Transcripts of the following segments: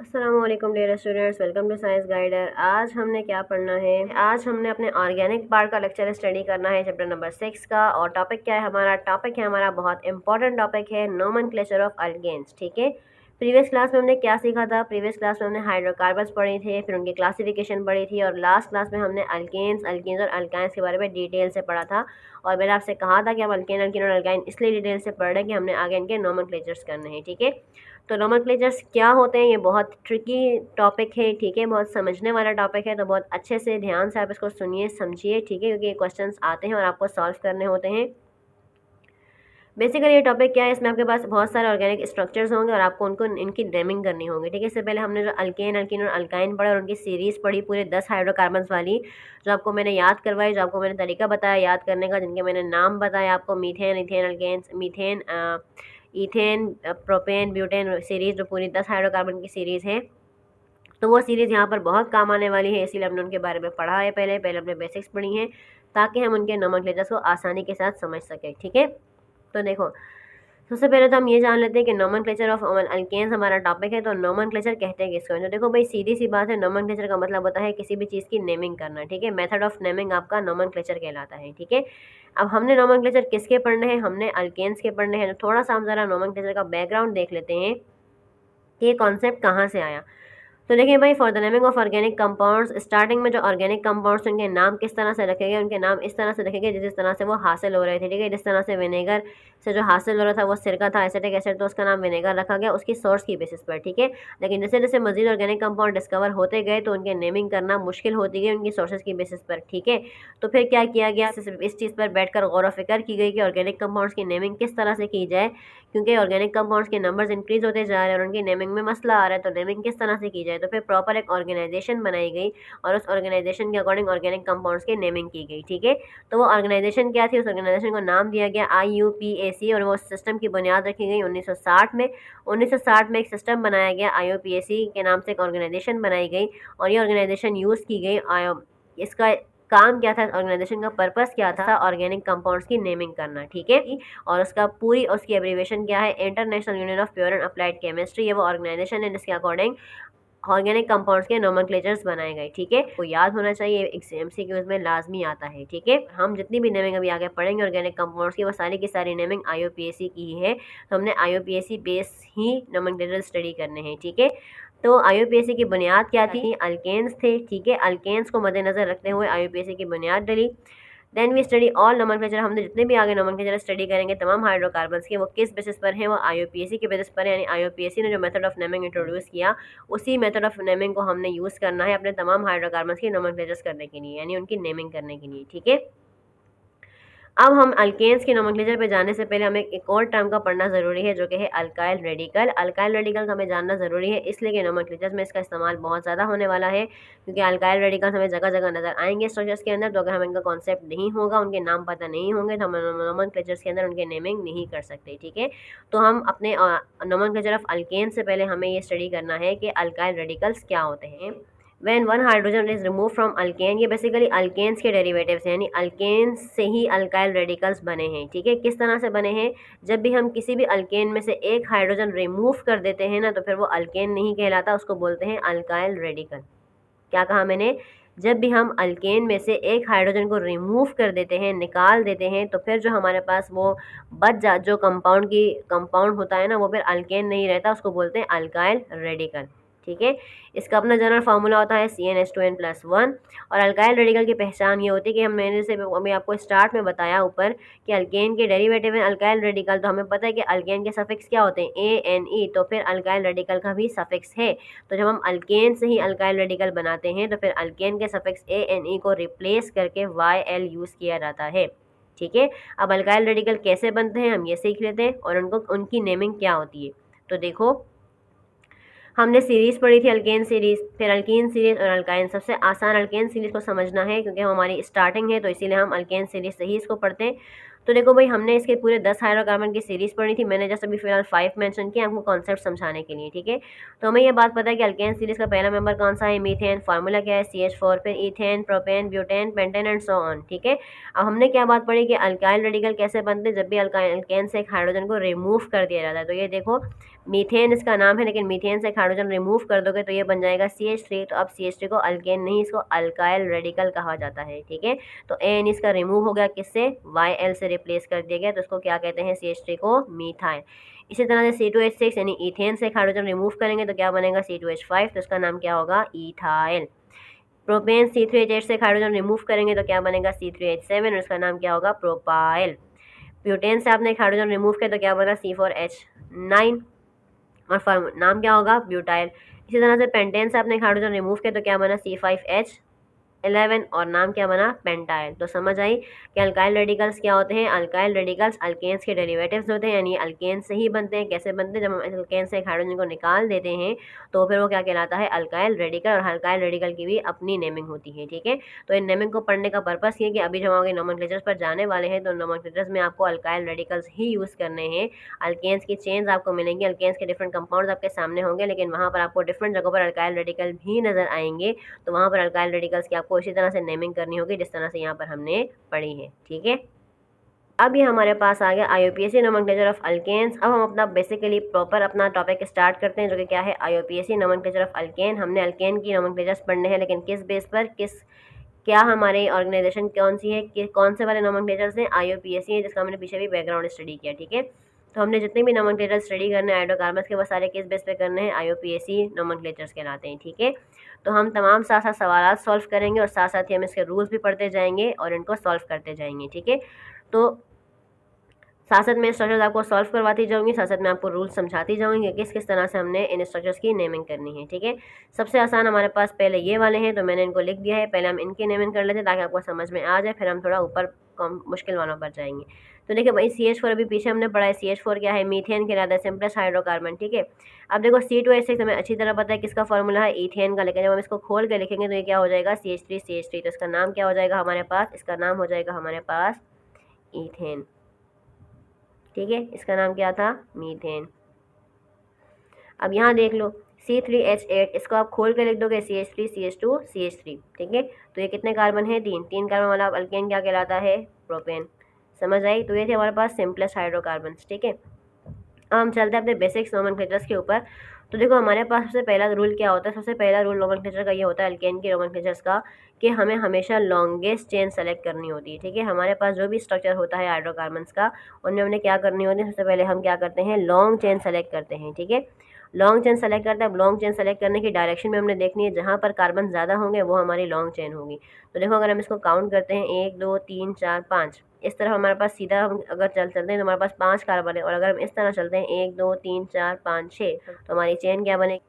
अस्सलामुअलैकुम dear students, welcome to science guider. आज हमने क्या पढ़ना है? आज हमने अपने ऑर्गेनिक पार्ट का लेक्चर स्टडी करना है, चैप्टर नंबर 6 का। और टॉपिक क्या है हमारा? टॉपिक है हमारा बहुत इंपॉर्टेंट टॉपिक है, नोमेनक्लेचर ऑफ अल्केन्स। ठीक है, प्रीवियस क्लास में हमने क्या सीखा था? प्रीवियस क्लास में हमने हाइड्रोकार्बन्स पढ़े थे, फिर उनकी क्लासिफिकेशन पढ़ी थी, और लास्ट क्लास में हमने अल्केन्स, अल्कीन्स और अल्काइंस के बारे में डिटेल से पढ़ा था। और मैंने आपसे कहा था कि हम अल्केन, अल्कीन और अल्काइन इसलिए डिटेल से पढ़ रहे हैं कि हमने आगे इनके नोमेनक्लेचर्स करने हैं। ठीक है, तो नोमेनक्लेचर्स क्या होते हैं? ये बहुत ट्रिकी टॉपिक है। ठीक है, बहुत समझने वाला टॉपिक है, तो बहुत अच्छे से ध्यान से आप इसको सुनिए, समझिए। ठीक है, क्योंकि ये क्वेश्चंस आते हैं और आपको सॉल्व करने होते हैं। बेसिकली ये टॉपिक क्या है, इसमें आपके पास बहुत सारे ऑर्गेनिक स्ट्रक्चर्स होंगे और आपको उनको इनकी नेमिंग करनी होगी। ठीक है, इससे पहले हमने जो अल्केन, अल्कीन और अल्काइन पढ़ा और उनकी सीरीज़ पढ़ी पूरे 10 हाइड्रोकार्बन्स वाली, जो आपको मैंने याद करवाई, जो आपको मैंने तरीका बताया याद करने का, जिनके मैंने नाम बताया आपको, methane, ethane, alkanes, methane, ethane, propane, butane series, जो पूरी 10 हाइड्रोकार्बन की सीरीज़ है। तो वो सीरीज़ यहाँ पर बहुत काम आने वाली है, इसीलिए हमने उनके बारे में पढ़ा है। पहले हमने बेसिक्स पढ़ी हैं, ताकि हम उनके नोमेनक्लेचर्स को आसानी के साथ समझ सकें। ठीक है, तो देखो, सबसे पहले तो हम ये जान लेते हैं कि नोमेनक्लेचर ऑफ अल्केन्स हमारा टॉपिक है। तो नोमेनक्लेचर कहते हैं किसको? तो देखो भाई, सीधी सी बात है, नोमेनक्लेचर का मतलब होता है किसी भी चीज़ की नेमिंग करना। ठीक है, मेथड ऑफ नेमिंग आपका नोमेनक्लेचर कहलाता है। ठीक है, अब हमने नोमेनक्लेचर किसके पढ़ने हैं? हमने अल्केन्स के पढ़ने हैं। तो थोड़ा सा हम ज़रा नोमेनक्लेचर का बैकग्राउंड देख लेते हैं कि ये कॉन्सेप्ट कहाँ से आया। तो देखिए भाई, for the naming of organic compounds, starting में जो ऑर्गेनिक कंपाउंड्स उनके नाम किस तरह से रखे गए? उनके नाम इस तरह से रखे गए जिस तरह से वो हासिल हो रहे थे। ठीक है, जिस तरह से विनेगर से जो हासिल हो रहा था वो सिरका था, एसिटिक एसिड, तो उसका नाम विनेगर रखा गया उसकी सोर्स की बेसिस पर। ठीक है, लेकिन जैसे जैसे मजीद ऑर्गेनिक कंपाउंड डिस्कवर होते गए तो उनके नेमिंग करना मुश्किल होती गई उनकी सोर्सेज की बेसिस पर। ठीक है, तो फिर क्या किया गया? इस चीज़ पर बैठकर गौर व फिक्र की गई कि ऑर्गेनिक कंपाउंड्स की नेमिंग किस तरह से की जाए, क्योंकि ऑर्गेनिक कंपाउंड्स के नंबर्स इंक्रीज होते जा रहे हैं और उनकी नेमिंग में मसला आ रहा है। तो नेमिंग किस तरह से की जाए? तो फिर प्रॉपर एक ऑर्गेनाइजेशन बनाई गई और उस ऑर्गेनाइजेशन के अकॉर्डिंग ऑर्गेनिक कंपाउंड्स की नेमिंग की गई। ठीक है, तो वो ऑर्गेनाइजेशन क्या थी? उस ऑर्गेनाइजेशन को नाम दिया गया IUPAC, और वो सिस्टम की बुनियाद रखी गई 1960 में। 1960 में एक सिस्टम बनाया गया, IUPAC के नाम से एक ऑर्गेनाइजेशन बनाई गई, और ये ऑर्गेनाइजेशन यूज़ की गई। इसका काम क्या था? ऑर्गेनाइजेशन का पर्पस क्या था? ऑर्गेनिक कंपाउंड्स की नेमिंग करना। ठीक है, और उसकी एब्रीवेशन क्या है? International union of pure and applied chemistry. ये वो ऑर्गेनाइजेशन है जिसके अकॉर्डिंग ऑर्गेनिक कंपाउंड्स के नोमेनक्लेचर्स बनाए गए। ठीक है, वो याद होना चाहिए, MCQs में लाजमी आता है। ठीक है, हम जितनी भी नेमिंग अभी आगे पढ़ेंगे ऑर्गेनिक कंपाउंड्स की, वो सारी की सारी नेमिंग IUPAC की ही है। तो हमने IUPAC बेस ही नोमेनक्लेचर स्टडी करने हैं। ठीक है, तो IUPAC की बुनियाद क्या थी? अल्केन्स थे। ठीक है, अल्केन्स को मद्देनजर रखते हुए IUPAC की बुनियाद डली। Then we study all nomenclature, हमने जितने भी आगे नोमेनक्लेचर स्टडी करेंगे तमाम हाइड्रोकार्बन्स के, वो किस बेसिस पर हैं? वो IUPAC के बेसिस पर है। यानी IUPAC ने जो मेथड ऑफ नेमिंग इंट्रोड्यूस किया, उसी मेथड ऑफ नेमिंग को हमने यूज़ करना है अपने तमाम हाइड्रोकार्बन्स की नोमेनक्लेचर्स करने के लिए, यानी उनकी नेमिंग करने के लिए। ठीक है, अब हम अल्केन्स के नोमेनक्लेचर पे जाने से पहले हमें एक और टर्म का पढ़ना ज़रूरी है, जो कि है अल्काइल रेडिकल। अल्काइल रेडिकल का हमें जानना ज़रूरी है, इसलिए कि नोमेनक्लेचर में इसका इस्तेमाल बहुत ज़्यादा होने वाला है, क्योंकि अल्काइल रेडिकल हमें जगह जगह नज़र आएंगे स्ट्रक्चर्स के अंदर। तो अगर हमें इनका कॉन्सेप्ट नहीं होगा, उनके नाम पता नहीं होंगे, तो हम नोमेनक्लेचर्स के अंदर उनके नेमिंग नहीं कर सकते। ठीक है, तो हम अपने नोमेनक्लेचर ऑफ अल्केन्स से पहले हमें ये स्टडी करना है कि अल्काइल रेडिकल्स क्या होते हैं। When one hydrogen is removed from alkane, ये बेसिकली अल्केन्स के डेरिवेटिव्स हैं, यानी अल्केन्स से ही अल्काइल रेडिकल्स बने हैं। ठीक है, किस तरह से बने हैं? जब भी हम किसी भी अल्केन में से एक हाइड्रोजन रिमूव कर देते हैं ना, तो फिर वो अल्केन नहीं कहलाता, उसको बोलते हैं अल्काइल रेडिकल। क्या कहा मैंने? जब भी हम अल्केन में से एक हाइड्रोजन को रिमूव कर देते हैं, निकाल देते हैं, तो फिर जो हमारे पास वो जो कंपाउंड होता है ना, वो फिर अल्केन नहीं रहता, उसको बोलते हैं अल्काइल रेडिकल। ठीक है, इसका अपना जनरल फार्मूला होता है CnH2n+1। और अल्काइल रेडिकल की पहचान ये होती है कि मैंने से अभी आपको स्टार्ट में बताया ऊपर कि अल्केन के डेरिवेटिव हैं अल्काइल रेडिकल। तो हमें पता है कि अल्केन के सफिक्स क्या होते हैं? ANE, तो फिर अल्काइल रेडिकल का भी सफिक्स है। तो जब हम अल्केन से ही अल्काइल रेडिकल बनाते हैं, तो फिर अल्केन के सफिक्स ANE को रिप्लेस करके YL यूज़ किया जाता है। ठीक है, अब अल्काइल रेडिकल कैसे बनते हैं हम ये सीख लेते हैं, और उनकी नेमिंग क्या होती है। तो देखो, हमने सीरीज़ पढ़ी थी अल्केन सीरीज़, फिर अल्कीन सीरीज़ और अल्काइन। सबसे आसान अल्केन सीरीज़ को समझना है, क्योंकि हमारी स्टार्टिंग है, तो इसीलिए हम अल्केन सीरीज़ से ही इसको पढ़ते हैं। तो देखो भाई, हमने इसके पूरे 10 हाइड्रोकार्बन की सीरीज पढ़ी थी, मैंने जस्ट अभी फिलहाल 5 मेंशन किया आपको कॉन्सेप्ट समझाने के लिए, ठीक है। तो हमें ये बात पता है कि अल्केन सीरीज का पहला मेंबर कौन सा है, मीथेन। फार्मूला क्या है, CH4, फिर ethane, propane, butane, pentane and so on, ठीक है। अब हमने क्या बात पढ़ी कि अल्काइल रेडिकल कैसे बनते हैं, जब भी अल्केन से एक हाइड्रोजन को रिमूव कर दिया जाता है। तो ये देखो, मीथेन इसका नाम है, लेकिन मीथेन से एक हाइड्रोजन रिमूव कर दोगे तो ये बन जाएगा CH3। तो अब CH3 को अल्केन नहीं, इसको अल्काइल रेडिकल कहा जाता है, ठीक है। तो एन इसका रिमूव हो गया, किससे, YL से रिप्लेस कर दिया गया, तो इसको क्या कहते हैं, CH3 को मीथाइल। इसी तरह से C2H6 यानी इथेन से एक हाइड्रोजन रिमूव करेंगे तो क्या बनेगा, C2H5, तो इसका नाम क्या होगा, इथाइल। प्रोपेन C3H8 से एक हाइड्रोजन रिमूव करेंगे तो क्या बनेगा, C3H7, और इसका नाम क्या होगा, प्रोपाइल। ब्यूटेन से आपने एक हाइड्रोजन रिमूव किया तो क्या बना, C4H9, और नाम क्या होगा, ब्यूटाइल। इसी तरह से पेंटेन से आपने एक हाइड्रोजन रिमूव किया तो क्या बना, C5H11, और नाम क्या बना, पेंटाइल। तो समझ आई कि अल्काइल रेडिकल्स क्या होते हैं। अल्काइल रेडिकल्स अल्केन्स के डेरिवेटिव्स होते हैं, यानी अल्केन से ही बनते हैं। कैसे बनते हैं, जब हम अल्केन से एक हाइड्रोजन को निकाल देते हैं तो फिर वो क्या कहलाता है, अल्काइल रेडिकल। और अल्काइल रेडिकल की भी अपनी नेमिंग होती है, ठीक है। तो इन नेमिंग को पढ़ने का पर्पस ये कि अभी जब हम आगे नोमेनक्लेचर्स पर जाने वाले हैं तो नोमेनक्लेचर्स में आपको अल्काइल रेडिकल्स ही यूज़ करने हैं। अल्केन्स की चेन्स आपको मिलेंगी, अल्केन्स के डिफरेंट कंपाउंड्स आपके सामने होंगे, लेकिन वहाँ पर आपको डिफरेंट जगहों पर अल्काइल रेडिकल भी नजर आएंगे। तो वहाँ पर अल्काइल रेडिकल्स की आपको इसी तरह से नेमिंग करनी होगी जिस तरह से यहाँ पर हमने पढ़ी है, ठीक है। अब ये हमारे पास आ गया IUPAC नोमेनक्लेचर ऑफ अल्केन्स। अब हम अपना बेसिकली प्रॉपर अपना टॉपिक स्टार्ट करते हैं, जो कि क्या है, IUPAC नोमेनक्लेचर ऑफ अल्केन। हमने अल्केन की नोमेनक्लेचर्स पढ़ने हैं, लेकिन किस बेस पर, क्या हमारी ऑर्गेनाइजेशन कौन सी है, कि कौन से वाले नोमेनक्लेचर्स हैं, IUPAC है, जिसका हमने पीछे भी बैकग्राउंड स्टडी किया, ठीक है। तो हमने जितने भी नोमेनक्लेचर स्टडी करने हैं हाइड्रोकार्बन्स के, वो सारे किस बेस पे करने हैं, IUPAC नोमेनक्लेचर्स कहलाते हैं, ठीक है। तो हम तमाम साथ साथ सवाल सॉल्व करेंगे और साथ साथ ही हम इसके रूल्स भी पढ़ते जाएंगे और इनको सॉल्व करते जाएंगे, ठीक है। तो साथ साथ मैं स्ट्रक्चर्स आपको सॉल्व करवाती जाऊंगी, साथ साथ मैं आपको रूल्स समझाती जाऊंगी कि किस किस तरह से हमने इन स्ट्रक्चर्स की नेमिंग करनी है, ठीक है। सबसे आसान हमारे पास पहले ये वाले हैं, तो मैंने इनको लिख दिया है। पहले हम इनकी नेमिंग कर लेते हैं ताकि आपको समझ में आ जाए, फिर हम थोड़ा ऊपर मुश्किल वालों पर जाएंगे। तो देखिए भाई, CH4 अभी पीछे हमने पढ़ा है। CH4 क्या है, मीथेन कहलाता है, सिंपलेस्ट हाइड्रोकार्बन, ठीक है। अब देखो C2H6 हमें अच्छी तरह पता है किसका फॉर्मूला है, इथेन का, लेकिन जब हम इसको खोल के लिखेंगे तो ये क्या हो जाएगा, CH3CH3। तो इसका नाम क्या हो जाएगा हमारे पास, इसका नाम हो जाएगा हमारे पास इथेन, ठीक है। इसका नाम क्या था, मीथेन। अब यहाँ देख लो C3H8, इसको आप खोल के लिख दोगे CH3CH2CH3, ठीक है। तो ये कितने कार्बन है, 3 कार्बन वाला अल्केन क्या कहलाता है, प्रोपेन। समझ आई। तो ये थे हमारे पास सिंपलेस्ट हाइड्रोकार्बन, ठीक है। अब हम चलते हैं अपने बेसिक्स नोमेनक्लेचर्स के ऊपर। तो देखो हमारे पास सबसे पहला रूल क्या होता है, सबसे पहला रूल नोमेनक्लेचर का ये होता है अल्केन के नोमेनक्लेचर्स का, कि हमें हमेशा लॉन्गेस्ट चेन सेलेक्ट करनी होती है, ठीक है। हमारे पास जो भी स्ट्रक्चर होता है हाइड्रोकार्बन्स का, उनमें हमने क्या करनी होती है, सबसे पहले हम क्या करते हैं, लॉन्ग चेन सेलेक्ट करते हैं, ठीक है। लॉन्ग चेन सेलेक्ट करते हैं। लॉन्ग चेन सेलेक्ट करने की डायरेक्शन में हमने देखनी है, जहाँ पर कार्बन ज़्यादा होंगे वो हमारी लॉन्ग चेन होगी। तो देखो अगर हम इसको काउंट करते हैं, 1 2 3 4 5, इस तरह हमारे पास सीधा हम अगर चलते हैं तो हमारे पास 5 कार्बन है। और अगर हम इस तरह चलते हैं 1 2 3 4 5 6, तो हमारी चेन क्या बनेगी।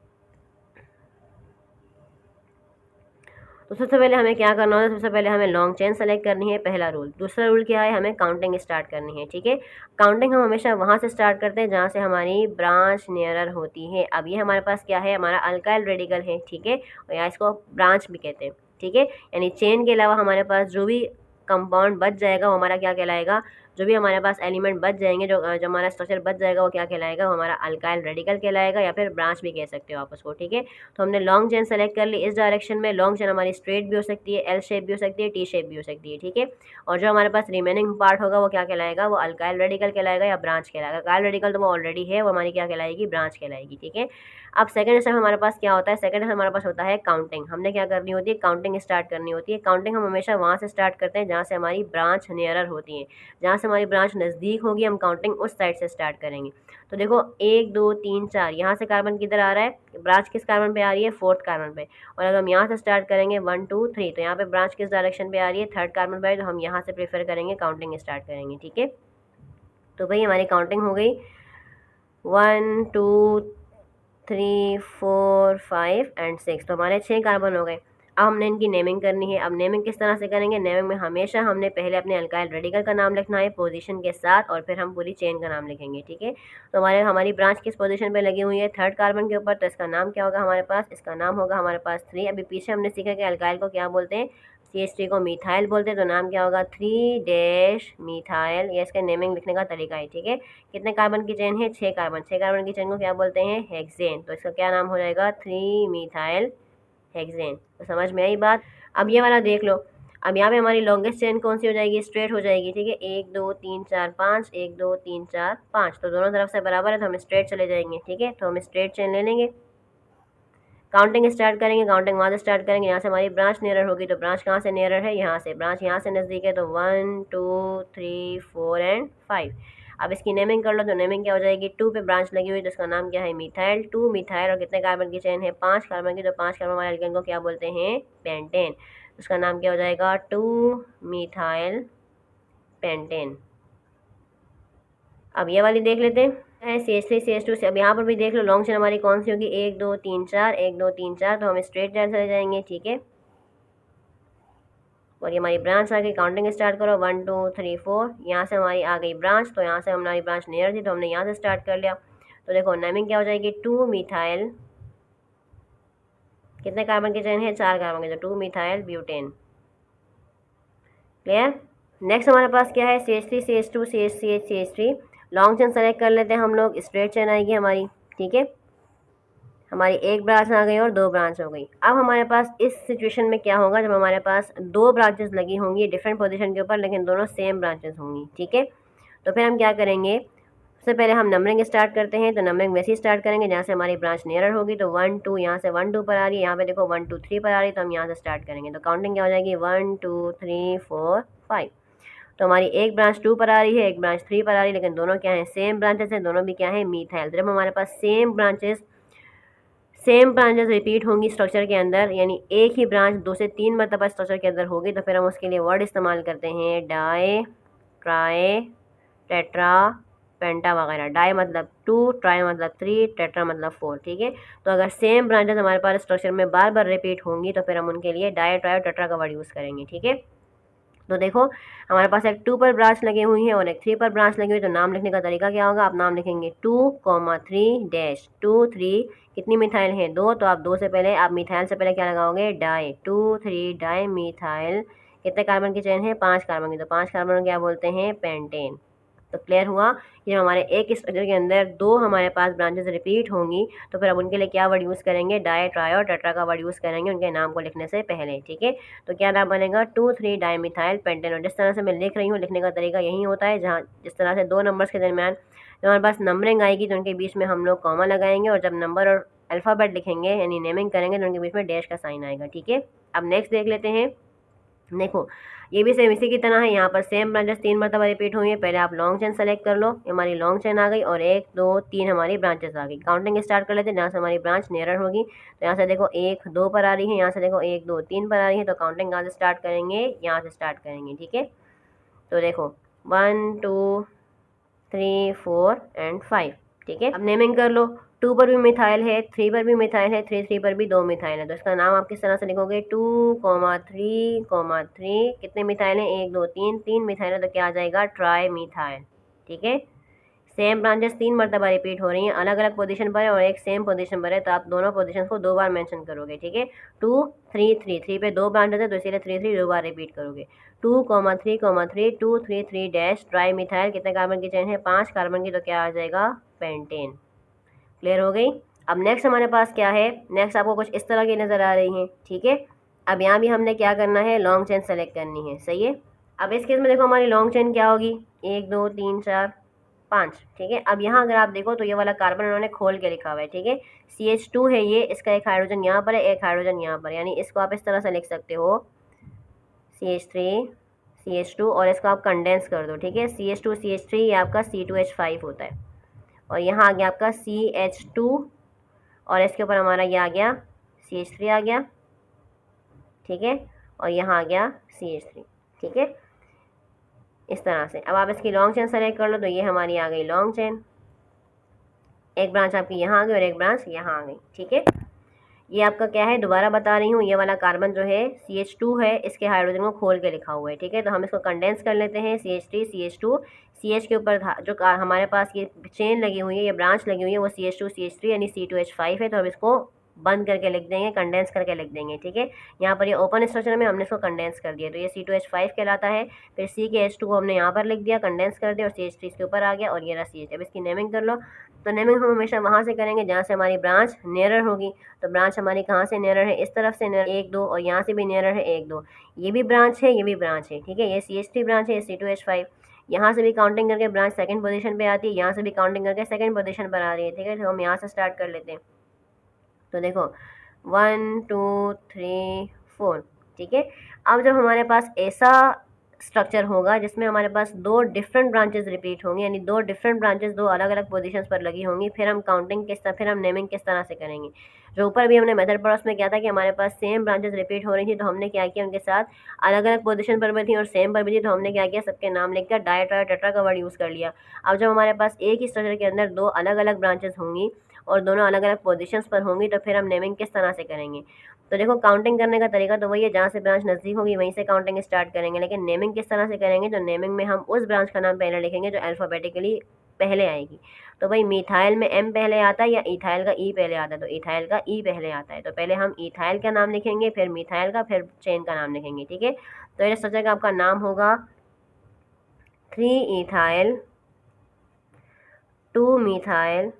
तो सबसे पहले हमें क्या करना होता है, सबसे पहले हमें लॉन्ग चेन सेलेक्ट करनी है, पहला रूल। दूसरा रूल क्या है, हमें काउंटिंग स्टार्ट करनी है, ठीक है। काउंटिंग हम हमेशा वहाँ से स्टार्ट करते हैं जहाँ से हमारी ब्रांच नियरर होती है। अब ये हमारे पास क्या है, हमारा अल्काइल रेडिकल है, ठीक है, और या इसको ब्रांच भी कहते हैं, ठीक है। यानी चेन के अलावा हमारे पास जो भी कंपाउंड बच जाएगा वो हमारा क्या कहलाएगा, जो भी हमारे पास एलिमेंट बच जाएंगे, जो हमारा स्ट्रक्चर बच जाएगा वो क्या कहलाएगा, वो हमारा अल्काइल रेडिकल कहलाएगा, या फिर ब्रांच भी कह सकते हो आप उसको, ठीक है। तो हमने लॉन्ग चेन सेलेक्ट कर ली इस डायरेक्शन में। लॉन्ग चेन हमारी स्ट्रेट भी हो सकती है, एल शेप भी हो सकती है, टी शेप भी हो सकती है, ठीक है। और जो हमारे पास रिमेनिंग पार्ट होगा वो क्या कहलाएगा, वो अल्काइल रेडिकल कहलाएगा या ब्रांच कहलाएगा। अल्काइल रेडिकल तो वो ऑलरेडी है, वो हमारी क्या कहलाएगी, ब्रांच कहलाएगी, ठीक है। अब सेकंड स्टेप हमारे पास क्या होता है, सेकंड स्टेप हमारे पास होता है काउंटिंग। हमने क्या करनी होती है, काउंटिंग स्टार्ट करनी होती है। काउंटिंग हम हमेशा वहाँ से स्टार्ट करते हैं जहाँ से हमारी ब्रांच नियरर होती है। जहाँ से हमारी ब्रांच नज़दीक होगी हम काउंटिंग उस साइड से स्टार्ट करेंगे। तो देखो 1 2 3 4, यहाँ से कार्बन किधर आ रहा है, ब्रांच किस कार्बन पे आ रही है, 4th कार्बन पे। और अगर हम यहाँ से स्टार्ट करेंगे 1 2 3, तो यहाँ पे ब्रांच किस डायरेक्शन पे आ रही है, 3rd कार्बन पे। तो हम यहाँ से प्रेफर करेंगे, काउंटिंग स्टार्ट करेंगे, ठीक है। तो भाई हमारी काउंटिंग हो गई 1 2 3 4 5 एंड 6, तो हमारे 6 कार्बन हो गए। अब हमने इनकी नेमिंग करनी है। अब नेमिंग किस तरह से करेंगे, नेमिंग में हमेशा हमने पहले अपने अल्काइल रेडिकल का नाम लिखना है पोजीशन के साथ, और फिर हम पूरी चेन का नाम लिखेंगे, ठीक है। तो हमारी ब्रांच किस पोजीशन पे लगी हुई है, 3rd कार्बन के ऊपर, तो इसका नाम क्या होगा हमारे पास, इसका नाम होगा हमारे पास 3। अभी पीछे हमने सीखा कि अल्काइल को क्या बोलते हैं, CH3 को मिथाइल बोलते हैं, तो नाम क्या होगा 3 मिथाइल। ये इसका नेमिंग लिखने का तरीका है, ठीक है। कितने कार्बन की चेन है, 6 कार्बन। 6 कार्बन की चेन को क्या बोलते हैं, हेक्सेन। तो इसका क्या नाम हो जाएगा 3 मिथाइल हेक्सेन। तो समझ में आई बात। अब ये वाला देख लो, अब यहाँ पे हमारी लॉन्गेस्ट चेन कौन सी हो जाएगी, स्ट्रेट हो जाएगी, ठीक है। 1 2 3 4 5, 1 2 3 4 5, तो दोनों तरफ से बराबर है, तो हम स्ट्रेट चले जाएंगे, ठीक है। तो हम स्ट्रेट चेन ले लेंगे, काउंटिंग स्टार्ट करेंगे। काउंटिंग वहाँ से स्टार्ट करेंगे, यहाँ से हमारी ब्रांच नियरर होगी। तो ब्रांच कहाँ से नियरर है, यहाँ से। ब्रांच यहाँ से नज़दीक है, तो 1 2 3 4 एंड 5। अब इसकी नेमिंग कर लो, तो नेमिंग क्या हो जाएगी, 2 पे ब्रांच लगी हुई, तो इसका नाम क्या है, मिथाइल। 2 मिथाइल। और कितने कार्बन की चेन है, 5 कार्बन की। तो 5 कार्बन वाले एल्केन को क्या बोलते हैं, पेंटेन। उसका नाम क्या हो जाएगा 2 मिथाइल पेंटेन। अब ये वाली देख लेते हैं, CH3 CH2 से। अब यहाँ पर भी देख लो, लॉन्ग चेन हमारी कौन सी होगी, 1 2 3 4, 1 2 3 4, तो हम स्ट्रेट लाइन चले जाएंगे, ठीक है। और ये हमारी ब्रांच आ गई, काउंटिंग स्टार्ट करो, 1 2 3 4। यहाँ से हमारी आ गई ब्रांच, तो यहाँ से हमारी ब्रांच नियर थी, तो हमने यहाँ से स्टार्ट कर लिया। तो देखो नेमिंग क्या हो जाएगी, 2 मिथाइल। कितने कार्बन की चेन है, 4 कार्बन की, तो 2 मिथाइल ब्यूटेन। क्लियर। नेक्स्ट हमारे पास क्या है, CH3 CH2 CH CH3। Long chain select कर लेते हैं हम लोग, स्ट्रेट चेन आएगी हमारी, ठीक है। हमारी एक ब्रांच आ गई और 2 ब्रांच हो गई। अब हमारे पास इस सिचुएशन में क्या होगा, जब हमारे पास 2 ब्रांचेस लगी होंगी डिफरेंट पोजीशन के ऊपर, लेकिन दोनों सेम ब्रांचेस होंगी, ठीक है। तो फिर हम क्या करेंगे, सबसे पहले हम नंबरिंग स्टार्ट करते हैं। तो नंबरिंग वैसे ही स्टार्ट करेंगे जहाँ से हमारी ब्रांच नियरर होगी। तो 1 2, यहाँ से 1 2 पर आ रही है, यहाँ पे देखो 1 2 3 पर आ रही है, तो हम यहाँ से स्टार्ट करेंगे। तो काउंटिंग क्या हो जाएगी, 1 2 3 4 5। तो हमारी एक ब्रांच 2 पर आ रही है, एक ब्रांच 3 पर आ रही है, लेकिन दोनों क्या है, सेम ब्रांचेस हैं, दोनों भी क्या है, मिथाइल। जब हमारे पास सेम ब्रांचेस रिपीट होंगी स्ट्रक्चर के अंदर, यानी एक ही ब्रांच 2 से 3 मरतबा स्ट्रक्चर के अंदर होगी, तो फिर हम उसके लिए वर्ड इस्तेमाल करते हैं डाई, ट्राई, टेट्रा, पेंटा वगैरह। डाई मतलब 2, ट्राई मतलब 3, टेट्रा मतलब 4, ठीक है। तो अगर सेम ब्रांचेस हमारे पास स्ट्रक्चर में बार बार रिपीट होंगी, तो फिर हम उनके लिए डाई, ट्राई और टेट्रा का वर्ड यूज़ करेंगे, ठीक है। तो देखो हमारे पास एक 2 पर ब्रांच लगी हुई है और एक 3 पर ब्रांच लगी हुई है। तो नाम लिखने का तरीका क्या होगा, आप नाम लिखेंगे 2, 3 2 3। कितनी मिथाइल है, 2, तो आप 2 से पहले, आप मिथाइल से पहले क्या लगाओगे, डाई। 2 3 di methyl. कितने कार्बन की चेन है, 5 कार्बन की। तो 5 कार्बन को क्या बोलते हैं, पेंटेन। तो क्लियर हुआ कि हमारे एक स्ट्रक्चर के अंदर 2 हमारे पास ब्रांचेस रिपीट होंगी, तो फिर अब उनके लिए क्या वर्ड यूज़ करेंगे, डाई, ट्राई और टेट्रा का वर्ड यूज़ करेंगे उनके नाम को लिखने से पहले, ठीक है। तो क्या नाम बनेगा, 2 3 डाई मिथाइल पेंटेन। और जिस तरह से मैं लिख रही हूँ, लिखने का तरीका यही होता है, जहाँ जिस तरह से 2 नंबर्स के दरमियान जब हमारे पास नंबरिंग आएगी, तो उनके बीच में हम लोग कॉमा लगाएंगे, और जब नंबर और अल्फ़ाबेट लिखेंगे यानी नेमिंग करेंगे, तो उनके बीच में डैश का साइन आएगा, ठीक है। अब नेक्स्ट देख लेते हैं। देखो ये भी सेम इसी की तरह है, यहाँ पर सेम ब्रांचेस 3 मरतबा रिपीट हुई है। पहले आप लॉन्ग चेन सेलेक्ट कर लो, हमारी लॉन्ग चेन आ गई, और 1 2 3 हमारी ब्रांचेस आ गई। काउंटिंग स्टार्ट कर लेते हैं, जहाँ से हमारी ब्रांच नियरर होगी। तो यहाँ से देखो 1 2 पर आ रही है, यहाँ से देखो 1 2 3 पर आ रही है। तो काउंटिंग कहाँ से स्टार्ट करेंगे, यहाँ से स्टार्ट करेंगे, ठीक है। तो देखो 1 2 3 4 एंड 5, ठीक है। अब नेमिंग कर लो, 2 पर भी मिथाइल है, 3 पर भी मिथाइल है, 3 पर भी 2 मिथाइल है। तो इसका नाम आप किस तरह से लिखोगे, 2 3 कितने मिथाइल हैं, 1 2 3 3 मिथाइल है, तो क्या आ जाएगा, ट्राई मिथाइल, ठीक है। सेम ब्रांचेस 3 मरतबा रिपीट हो रही हैं, अलग अलग पोजीशन पर है और एक सेम पोजीशन पर है, तो आप दोनों पोजीशन को 2 बार मेंशन करोगे, ठीक है। 2 3 3 पे 2 ब्रांचेस है, तो इसीलिए 3 3 2 बार रिपीट करोगे। 2 3 3 2 3 3 डैश ट्राई मिथाइल। कितने कार्बन की चेन है, 5 कार्बन की, तो क्या आ जाएगा, पेंटेन। क्लियर हो गई। अब नेक्स्ट हमारे पास क्या है, नेक्स्ट आपको कुछ इस तरह की नज़र आ रही हैं, ठीक है। अब यहाँ भी हमने क्या करना है, लॉन्ग चेन सेलेक्ट करनी है, सही है। अब इस केस में देखो हमारी लॉन्ग चेन क्या होगी, 1 2 3 4 5, ठीक है। अब यहाँ अगर आप देखो तो ये वाला कार्बन उन्होंने खोल के लिखा हुआ है, ठीक है। CH2 है ये, इसका एक हाइड्रोजन यहाँ पर है, एक हाइड्रोजन यहाँ पर, यानी इसको आप इस तरह से लिख सकते हो CH3 CH2, और इसको आप कंडेंस कर दो, ठीक है। CH2 CH3 ये आपका C2H5 होता है, और यहाँ आ गया आपका CH2, और इसके ऊपर हमारा ये आ गया CH3 आ गया, ठीक है, और यहाँ आ गया CH3, ठीक है, इस तरह से। अब आप इसकी लॉन्ग चेन सेलेक्ट कर लो, तो ये हमारी आ गई लॉन्ग चेन। एक ब्रांच आपकी यहाँ आ गई और एक ब्रांच यहाँ आ गई, ठीक है। ये आपका क्या है, दोबारा बता रही हूँ, ये वाला कार्बन जो है CH2 है, इसके हाइड्रोजन को खोल के लिखा हुआ है, ठीक है। तो हम इसको कंडेंस कर लेते हैं, CH3 CH2, CH के ऊपर जो हमारे पास ये चेन लगी हुई है, ये ब्रांच लगी हुई है, वो CH2 CH3 यानी C2H5 है। तो हम इसको बंद करके लिख देंगे, कंडेंस करके लिख देंगे, ठीक है। यहाँ पर ये ओपन स्ट्रक्चर में हमने इसको कंडेंस कर दिया, तो ये C2H5 कहलाता है। फिर CH2 को हमने यहाँ पर लिख दिया, कंडेंस कर दिया, और CH3 इसके ऊपर आ गया, और ये रहा CH। अब इसकी नेमिंग कर लो। तो नेमिंग हम हमेशा वहाँ से करेंगे जहाँ से हमारी ब्रांच नियरर होगी। तो ब्रांच हमारी कहाँ से नियरर है, इस तरफ से नियरर 1 2, और यहाँ से भी नियरर है 1 2। ये भी ब्रांच है, ये भी ब्रांच है, ठीक है। ये CH3 ब्रांच है, ये C2H5। यहाँ से भी काउंटिंग करके ब्रांच सेकंड पोजीशन पे आती है, यहाँ से भी काउंटिंग करके सेकंड पोजीशन पर आ रही है, ठीक है। तो हम यहाँ से स्टार्ट कर लेते हैं। तो देखो 1 2 3 4, ठीक है। अब जब हमारे पास ऐसा स्ट्रक्चर होगा जिसमें हमारे पास दो डिफरेंट ब्रांचेस रिपीट होंगी, यानी दो डिफरेंट ब्रांचेस दो अलग अलग पोजीशंस पर लगी होंगी, फिर हम काउंटिंग किस तरह, फिर हम नेमिंग किस तरह से करेंगे। जो ऊपर भी हमने मेथड पढ़ा उसमें क्या था कि हमारे पास सेम ब्रांचेस रिपीट हो रही थी, तो हमने क्या किया, उनके साथ अलग अलग पोजीशन पर भी थी और सेम पर भी थी, तो हमने क्या किया, सबके नाम लिखकर डाई ट्राई टेट्रा का वर्ड यूज़ कर लिया। अब जब हमारे पास एक ही स्ट्रक्चर के अंदर दो अलग अलग ब्रांचेस होंगी और दोनों अलग अलग पोजीशंस पर होंगी, तो फिर हम नेमिंग किस तरह से करेंगे। तो देखो काउंटिंग करने का तरीका तो वही है, जहाँ से ब्रांच नज़दीक होगी वहीं से काउंटिंग स्टार्ट करेंगे, लेकिन नेमिंग किस तरह से करेंगे। तो नेमिंग में हम उस ब्रांच का नाम पहले लिखेंगे जो अल्फ़ाबेटिकली पहले आएगी। तो भाई मिथाइल में M पहले आता है या इथाइल का E पहले आता है, तो इथाइल का E पहले आता है। तो पहले हम इथाइल का नाम लिखेंगे, फिर मिथाइल का, फिर चेन का नाम लिखेंगे, ठीक है। तो ये स्ट्रक्चर का आपका नाम होगा 3 इथाइल 2 मिथाइल,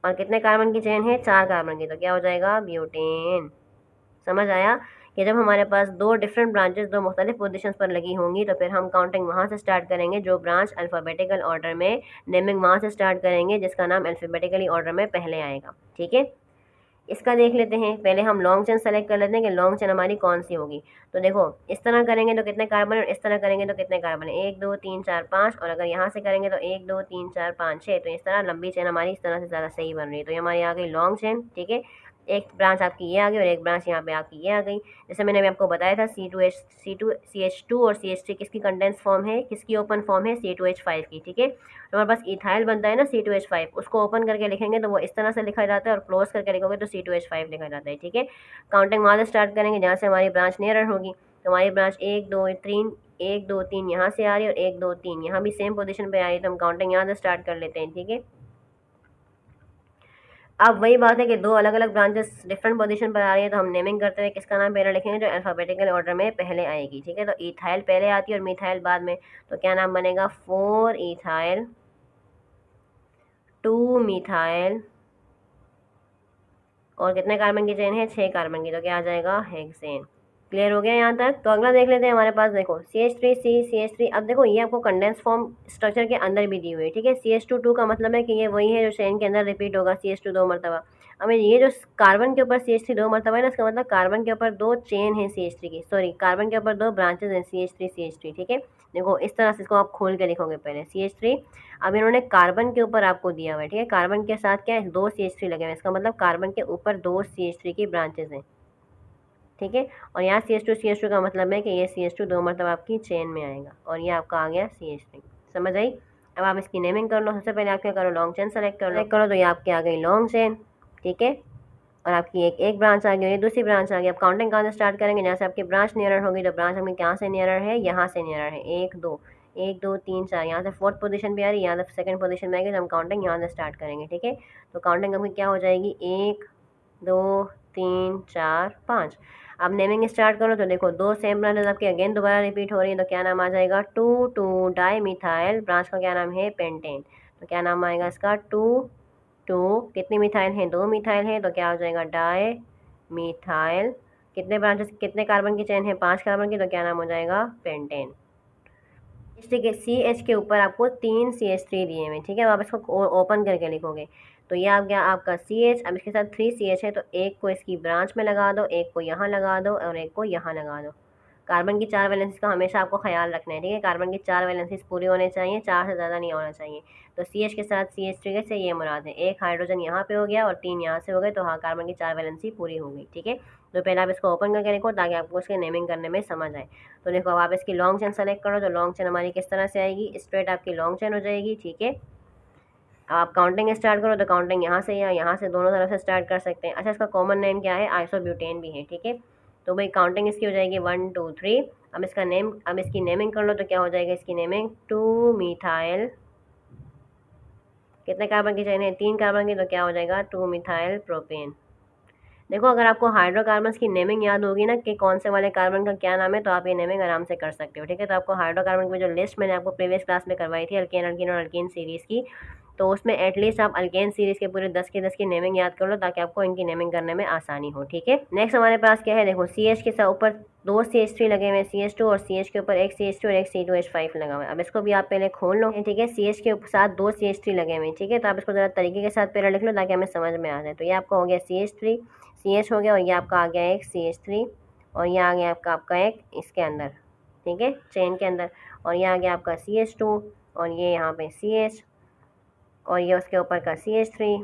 और कितने कार्बन की चेन है, 4 कार्बन की, तो क्या हो जाएगा, ब्यूटेन। समझ आया कि जब हमारे पास दो डिफरेंट ब्रांचेस दो मुख्तलिफ पोजीशंस पर लगी होंगी, तो फिर हम काउंटिंग वहाँ से स्टार्ट करेंगे, जो ब्रांच अल्फ़ाबेटिकल ऑर्डर में, नेमिंग वहाँ से स्टार्ट करेंगे जिसका नाम अल्फ़ाबेटिकली ऑर्डर में पहले आएगा, ठीक है। इसका देख लेते हैं। पहले हम लॉन्ग चेन सेलेक्ट कर लेते हैं कि लॉन्ग चेन हमारी कौन सी होगी। तो देखो इस तरह करेंगे तो कितने कार्बन, और इस तरह करेंगे तो कितने कार्बन, 1 2 3 4 5, और अगर यहाँ से करेंगे तो 1 2 3 4 5 6। तो इस तरह लंबी चेन हमारी इस तरह से ज़्यादा सही बन रही है। तो ये हमारी आ गई लॉन्ग चेन, ठीक है। एक ब्रांच आपकी ये आ गई और एक ब्रांच यहाँ पे आपकी ये आ गई। जैसे मैंने अभी आपको बताया था CH2 और CH3 किसकी कंडेंस फॉर्म है, किसकी ओपन फॉर्म है, C2H5 की, ठीक है। तो हमारे पास इथाइल बनता है ना C2H5, उसको ओपन करके लिखेंगे तो वो इस तरह से लिखा जाता है, और क्लोज करके लिखोगे तो C2H5 लिखा जाता है, ठीक है। काउंटिंग वहाँ से स्टार्ट करेंगे जहाँ से हमारी ब्रांच नियरर होगी। तो हमारी ब्रांच 1 2 3 1 2 3 यहाँ से आ रही है, और 1 2 3 यहाँ भी सेम पोजीशन पे आ रही है, तो हम काउंटिंग यहाँ से स्टार्ट कर लेते हैं, ठीक है। अब वही बात है कि दो अलग अलग ब्रांचेस डिफरेंट पोजीशन पर आ रही है, तो हम नेमिंग करते हुए किसका नाम पहले लिखेंगे, जो अल्फ़ाबेटिकल ऑर्डर में पहले आएगी, ठीक है। तो इथाइल पहले आती है और मिथाइल बाद में, तो क्या नाम बनेगा, 4 इथाइल 2 मिथाइल, और कितने कार्बन की चेन है, 6 कार्बन की, तो क्या आ जाएगा, हेक्सेन। क्लियर हो गया यहाँ तक। तो अगला देख लेते हैं। हमारे पास देखो CH3 अब देखो ये आपको कंडेंस फॉर्म स्ट्रक्चर के अंदर भी दी हुई है, ठीक है। CH2 का मतलब है कि ये वही है जो चेन के अंदर रिपीट होगा, CH2 दो मरतबा। अब ये जो कार्बन के ऊपर CH3 दो मरतबा है ना, इसका मतलब कार्बन के ऊपर दो चेन है CH3 की, सॉरी कार्बन के ऊपर दो ब्रांचेज हैं CH3, ठीक है। देखो इस तरह से इसको आप खोल के लिखोगे पहले CH3। अब इन्होंने कार्बन के ऊपर आपको दिया हुआ है, ठीक है। कार्बन के साथ क्या है, दो CH3 लगे हुए हैं, इसका मतलब कार्बन के ऊपर दो CH3 की ब्रांचेज हैं, ठीक है। और यहाँ CH2 का मतलब है कि ये CH2 दो मरतबा आपकी चेन में आएगा, और ये आपका आ गया CH3। समझ आई। अब आप इसकी नेमिंग कर लो। सबसे पहले आप क्या करो, लॉन्ग चेन सेलेक्ट करो, तो ये आपकी आ गई लॉन्ग चेन, ठीक है। और आपकी एक ब्रांच आ गई, ये दूसरी ब्रांच आ गई। अब काउंटिंग कहाँ से स्टार्ट करेंगे, जहाँ से आपकी ब्रांच नियरर होगी। तो ब्रांच हमें कहाँ से नियरर है, यहाँ से नियरर है, 1 2 1 2 3 4, यहाँ से फोर्थ पोजीशन पे आ रही है, यहाँ से सेकंड पोजीशन में आएगी, तो हम काउंटिंग यहाँ से स्टार्ट करेंगे, ठीक है। तो काउंटिंग आपकी क्या हो जाएगी, 1 2 3 4 5। अब नेमिंग स्टार्ट करो, तो देखो दो सेम ब्रांचेस आपकी अगेन दोबारा रिपीट हो रही है, तो क्या नाम आ जाएगा, 2 2 डाई मिथाइल। ब्रांच का क्या नाम है, पेंटेन। तो क्या नाम आएगा इसका, 2 2, कितनी मिथाइल है, 2 मिथाइल है, तो क्या हो जाएगा, डाई मिथाइल। कितने ब्रांचेस, कितने कार्बन की चेन है, 5 कार्बन की, तो क्या नाम हो जाएगा, पेंटेन। CH के ऊपर आपको 3 CH3 दिए हुए, ठीक है। अब आप इसको ओपन करके लिखोगे, तो ये आ गया आपका CH। अब इसके साथ 3 CH है, तो एक को इसकी ब्रांच में लगा दो, एक को यहाँ लगा दो, और एक को यहाँ लगा दो। कार्बन की 4 वैलेंसीज का हमेशा आपको ख्याल रखना है, ठीक है। कार्बन की 4 वैलेंसीज पूरी होने चाहिए, 4 से ज़्यादा नहीं होना चाहिए। तो CH के साथ CH3 से ये मुराद है, एक हाइड्रोजन यहाँ पे हो गया और 3 यहाँ से हो गए, तो हाँ कार्बन की 4 वैलेंसी पूरी हो गई, ठीक है। तो पहले आप इसको ओपन करके लिखो ताकि आपको उसके नेमिंग करने में समझ आए। तो देखो अब आप इसकी लॉन्ग चेन सेलेक्ट करो, तो लॉन्ग चेन हमारी किस तरह से आएगी, स्ट्रेट आपकी लॉन्ग चेन हो जाएगी, ठीक है। अब आप काउंटिंग स्टार्ट करो, तो काउंटिंग यहाँ से या यहाँ से दोनों तरफ से स्टार्ट कर सकते हैं। अच्छा इसका कॉमन नेम क्या है, आइसोब्यूटेन भी है, ठीक है। तो भाई काउंटिंग इसकी हो जाएगी 1 2 3। अब इसकी नेमिंग कर लो, तो क्या हो जाएगा इसकी नेमिंग, 2 मिथाइल, कितने कार्बन की चेन है, 3 कार्बन की, तो क्या हो जाएगा, 2 मिथाइल प्रोपेन। देखो अगर आपको हाइड्रोकार्बन्स की नेमिंग याद होगी ना कि कौन से वाले कार्बन का क्या नाम है, तो आप ये नेमिंग आराम से कर सकते हो, ठीक है। तो आपको हाइड्रोकार्बन की जो लिस्ट मैंने आपको प्रीवियस क्लास में करवाई थी अल्केन अल्कीन और अल्कीन सीरीज़ की, तो उसमें एटलीस्ट आप अल्केन सीरीज़ के पूरे 10 के 10 की नेमिंग याद कर लो ताकि आपको इनकी नेमिंग करने में आसानी हो, ठीक है। नेक्स्ट हमारे पास क्या है, देखो CH के साथ ऊपर 2 CH3 लगे हुए हैं, CH2, और CH के ऊपर एक CH2 और एक C2H5 लगा हुआ है। अब इसको भी आप पहले खोल लो, ठीक है। CH के साथ 2 CH3 लगे हुए हैं, ठीक है। तो आप इसको ज़रा तरीके के साथ पहले लिख लो ताकि हमें समझ में आ जाए। तो ये आपका हो गया CH3, CH हो गया, और ये आपका आ गया एक CH3, और ये आ गया आपका एक इसके अंदर, ठीक है, चेन के अंदर, और ये आ गया आपका CH2, और ये यहाँ पे CH, और ये उसके ऊपर का CH3,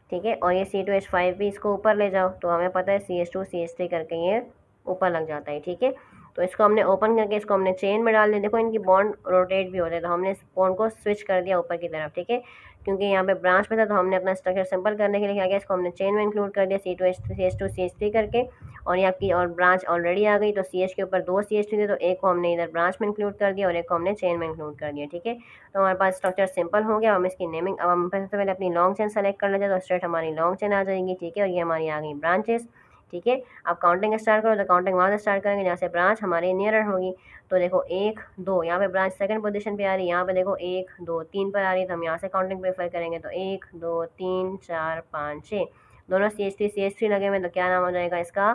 ठीक है। और ये C2H5 भी इसको ऊपर ले जाओ, तो हमें पता है CH2 CH3 करके ये ऊपर लग जाता है, ठीक है। तो इसको हमने ओपन करके इसको हमने चेन में डाल दिया। देखो इनकी बॉन्ड रोटेट भी होते हैं, तो हमने इस बॉन्ड को स्विच कर दिया ऊपर की तरफ, ठीक है। क्योंकि यहाँ पे ब्रांच में था तो हमने अपना स्ट्रक्चर सिंपल करने के लिए क्या किया, इसको हमने चेन में इंक्लूड कर दिया C2H2 CH3 करके, और ये आपकी और ब्रांच ऑलरेडी आ गई। तो CH के ऊपर 2 CH3 थे, तो एक को हमने इधर ब्रांच में इंक्लूड कर दिया और एक को हमने चेन में इंक्लूड कर दिया, ठीक है। तो हमारे पास स्ट्रक्चर सिंपल हो गया। हम इसकी नेमिंग, अब हम सबसे पहले अपनी लॉन्ग चेन सेलेक्ट कर लेते हैं, तो स्ट्रेट हमारी लॉन्ग चेन आ जाएगी, ठीक है। और ये हमारी आ गई ब्रांचेस, ठीक है। आप काउंटिंग स्टार्ट करो, तो काउंटिंग वहाँ से स्टार्ट करेंगे जहाँ से ब्रांच हमारी नियरर होगी। तो देखो 1 2, यहाँ पे ब्रांच सेकंड पोजीशन पे आ रही है, यहाँ पे देखो 1 2 3 पर आ रही है, तो हम यहाँ से काउंटिंग प्रेफर करेंगे। तो 1 2 3 4 5 6, दोनों CH3 लगे हुए, तो क्या नाम हो जाएगा इसका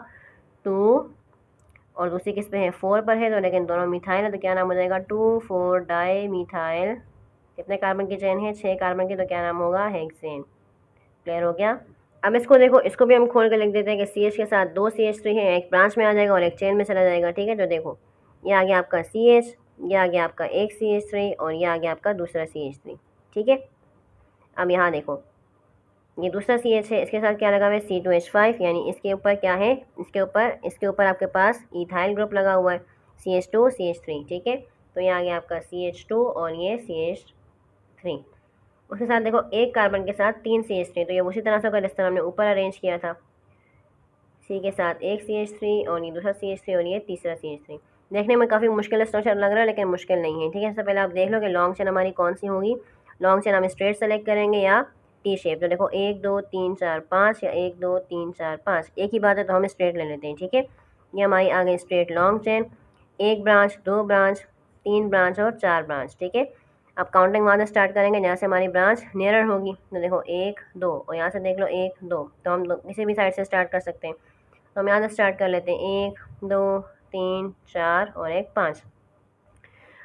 2, और दूसरी किस पे है 4 पर है, तो लेकिन दोनों मिथाइल है, तो क्या नाम हो जाएगा 2,4 डाई मिथाइल। कितने कार्बन की चेन है, 6 कार्बन की, तो क्या नाम होगा हेक्सेन। क्लियर हो गया। अब इसको देखो, इसको भी हम खोल के लिख देते हैं कि CH के साथ 2 CH3 है, एक ब्रांच में आ जाएगा और एक चेन में चला जाएगा, ठीक है। तो देखो ये आ गया आपका CH, ये आ गया आपका एक CH3, और ये आ गया आपका दूसरा CH3, ठीक है। अब यहाँ देखो ये दूसरा CH है, इसके साथ क्या लगा हुआ है C2H5, यानी इसके ऊपर क्या है, इसके ऊपर आपके पास इथाइल ग्रुप लगा हुआ है CH2 CH3, ठीक है। तो ये आ गया आपका CH2 और ये CH3। उसके साथ देखो एक कार्बन के साथ 3 CH3, तो ये उसी तरह से होगा जिस तरह हमने ऊपर अरेंज किया था। C के साथ एक CH3 और ये दूसरा CH3 और ये तीसरा CH3। देखने में काफ़ी मुश्किल स्ट्रक्चर लग रहा है, लेकिन मुश्किल नहीं है, ठीक है। सबसे पहले आप देख लो कि लॉन्ग चेन हमारी कौन सी होगी। लॉन्ग चेन हम स्ट्रेट सेलेक्ट करेंगे या टी शेप। तो देखो 1 2 3 4 5, या 1 2 3 4 5, एक ही बात है, तो हम स्ट्रेट ले लेते हैं, ठीक है। ये हमारी आ गई straight long chain, 1 branch 2 branch 3 branch और 4 ब्रांच, ठीक है। अब काउंटिंग वहाँ से स्टार्ट करेंगे जहाँ से हमारी ब्रांच नियरर होगी। तो देखो 1 2, और यहाँ से देख लो 1 2, तो हम किसी भी साइड से स्टार्ट कर सकते हैं। तो हम यहाँ से स्टार्ट कर लेते हैं 1 2 3 4 और एक 5।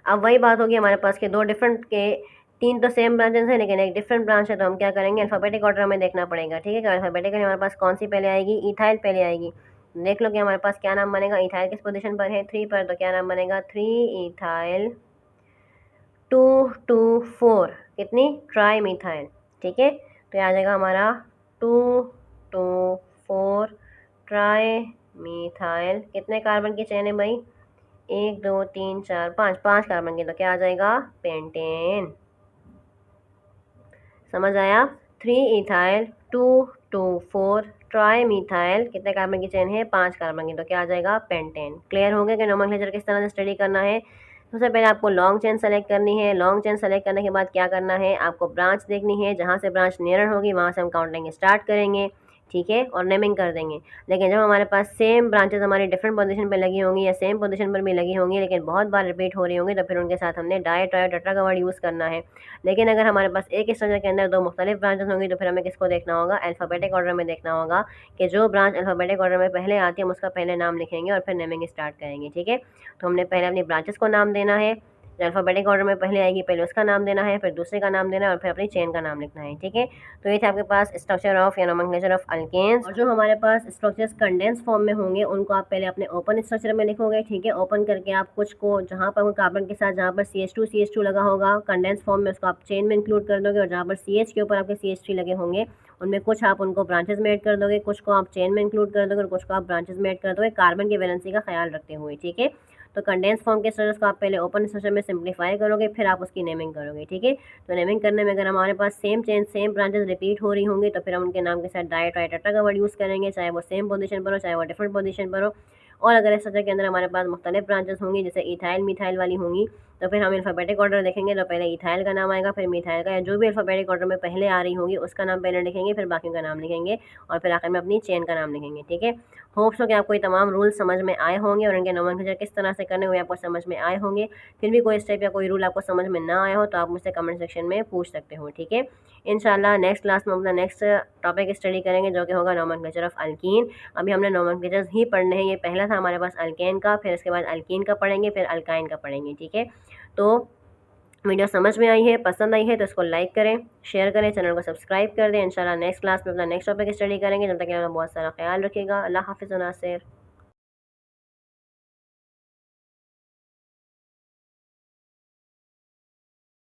अब वही बात होगी हमारे पास के दो डिफरेंट के, 3 तो सेम ब्रांचेस हैं लेकिन एक डिफरेंट ब्रांच है, तो हम क्या करेंगे अल्फ़ाबेटिक ऑर्डर में देखना पड़ेगा, ठीक है। कि अल्फ़ाबेटिकली हमारे पास कौन सी पहले आएगी, इथाइल पहले आएगी। देख लो कि हमारे पास क्या नाम बनेगा, इथाइल किस पोजीशन पर है 3 पर, तो क्या नाम बनेगा 3 इथाइल 2 2 4, कितनी ट्राई मिथाइल, ठीक है। तो आ जाएगा हमारा 2 2 4 ट्राई मिथाइल। कितने कार्बन की चेन है भाई, 1 2 3 4 5, 5 कार्बन की, तो क्या आ जाएगा पेंटेन। समझ आया। 3 इथाइल 2 2 4 ट्राई मिथाइल, कितने कार्बन की चेन है 5 कार्बन की, तो क्या आ जाएगा पेंटेन। क्लियर हो गया कि नोमेनक्लेचर किस तरह से स्टडी करना है। सबसे पहले आपको लॉन्ग चेन सेलेक्ट करनी है। लॉन्ग चेन सेलेक्ट करने के बाद क्या करना है, आपको ब्रांच देखनी है, जहाँ से ब्रांच नियरर होगी वहाँ से हम काउंटिंग स्टार्ट करेंगे, ठीक है, और नेमिंग कर देंगे। लेकिन जब हमारे पास सेम ब्रांचेस हमारी डिफरेंट पोजीशन पे लगी होंगी या सेम पोजीशन पर भी लगी होंगी लेकिन बहुत बार रिपीट हो रही होंगी, तो फिर उनके साथ हमने डाई ट्राई टेट्रा का वर्ड यूज़ करना है। लेकिन अगर हमारे पास एक स्ट्रक्चर के अंदर 2 मुख्तलिफ ब्रांचेस होंगी, तो फिर हमें किसको देखना होगा, अल्फ़ाबेटिक ऑर्डर में देखना होगा कि जो ब्रांच अल्फ़ाबेटिक ऑर्डर में पहले आती है हम उसका पहले नाम लिखेंगे और फिर नेमिंग स्टार्ट करेंगे, ठीक है। तो हमने पहले अपनी ब्रांचेस को नाम देना है, जो अल्फ़ाबेटिक ऑर्डर में पहले आएगी पहले उसका नाम देना है, फिर दूसरे का नाम देना है और फिर अपनी चेन का नाम लिखना है, ठीक है। तो ये थे आपके पास स्ट्रक्चर ऑफ या नोमेनक्लेचर ऑफ अल्केन्स। और जो हमारे पास स्ट्रक्चर्स कंडेंस फॉर्म में होंगे उनको आप पहले अपने ओपन स्ट्रक्चर में लिखोगे, ठीक है। ओपन करके आप कुछ को जहाँ पर कार्बन के साथ जहाँ पर CH2 लगा होगा कंडेंस फॉर्म में उसको आप चेन में इंक्लूड कर दोगे, और जहाँ पर CH के ऊपर आपके CH3 लगे होंगे उनमें कुछ आप उनको ब्रांचेस में ऐड कर दोगे, कुछ को आप चेन में इंक्लूड कर दोगे और कुछ को आप ब्रांचेस में ऐड कर दोगे कार्बन की वैलेंसी का ख्याल रखते हुए, ठीक है। तो कंडेंस फॉर्म के स्ट्रक्चर्स को आप पहले ओपन स्ट्रक्चर में सिंप्लीफाई करोगे, फिर आप उसकी नेमिंग करोगे, ठीक है। तो नेमिंग करने में अगर हमारे पास same chain same branches repeat हो रही होंगी तो फिर हम उनके नाम के साथ डाई ट्राई टेट्रा का वर्ड यूज़ करेंगे, चाहे वो सेम पोजीशन पर हो चाहे वो डिफरेंट पोजीशन पर हो। और अगर इस स्ट्रक्चर के अंदर हमारे पास मुख्तलिफ ब्रांचेस होंगी जैसे इथाइल मिथाइल वाली होंगी, तो फिर हम अल्फ़ाबेटिक ऑर्डर देखेंगे तो पहले इथाइल का नाम आएगा, फिर मिथाइल का, या जो भी अल्फ़ाबेटिक ऑर्डर में पहले आ रही होगी उसका नाम पहले लिखेंगे, फिर बाकियों का नाम लिखेंगे और फिर आखिर में अपनी चेन का नाम लिखेंगे। ठीक है, होप्स हो कि आपको ये तमाम रूल समझ में आए होंगे और इनके नोमेनक्लेचर किस तरह से करने हुए आपको समझ में आए होंगे। फिर भी कोई स्टेप या कोई रूल आपको समझ में ना आया हो तो आप मुझसे कमेंट सेक्शन में पूछ सकते हो। ठीक है, इंशाल्लाह नेक्स्ट क्लास में अपना नेक्स्ट टॉपिक स्टडी करेंगे जो कि होगा नोमेनक्लेचर ऑफ अल्कीन। अभी हमने नोमेनक्लेचर्स ही पढ़ने हैं, ये पहला था हमारे पास अल्केन का, फिर इसके बाद अल्कीन का पढ़ेंगे, फिर अल्काइन का पढ़ेंगे। ठीक है, तो वीडियो समझ में आई है, पसंद आई है तो इसको लाइक करें, शेयर करें, चैनल को सब्सक्राइब कर दें। इंशाल्लाह नेक्स्ट क्लास में अपना नेक्स्ट टॉपिक स्टडी करेंगे। जब तक के लिए बहुत सारा ख्याल रखिएगा। अल्लाह हाफिज़ नासिर।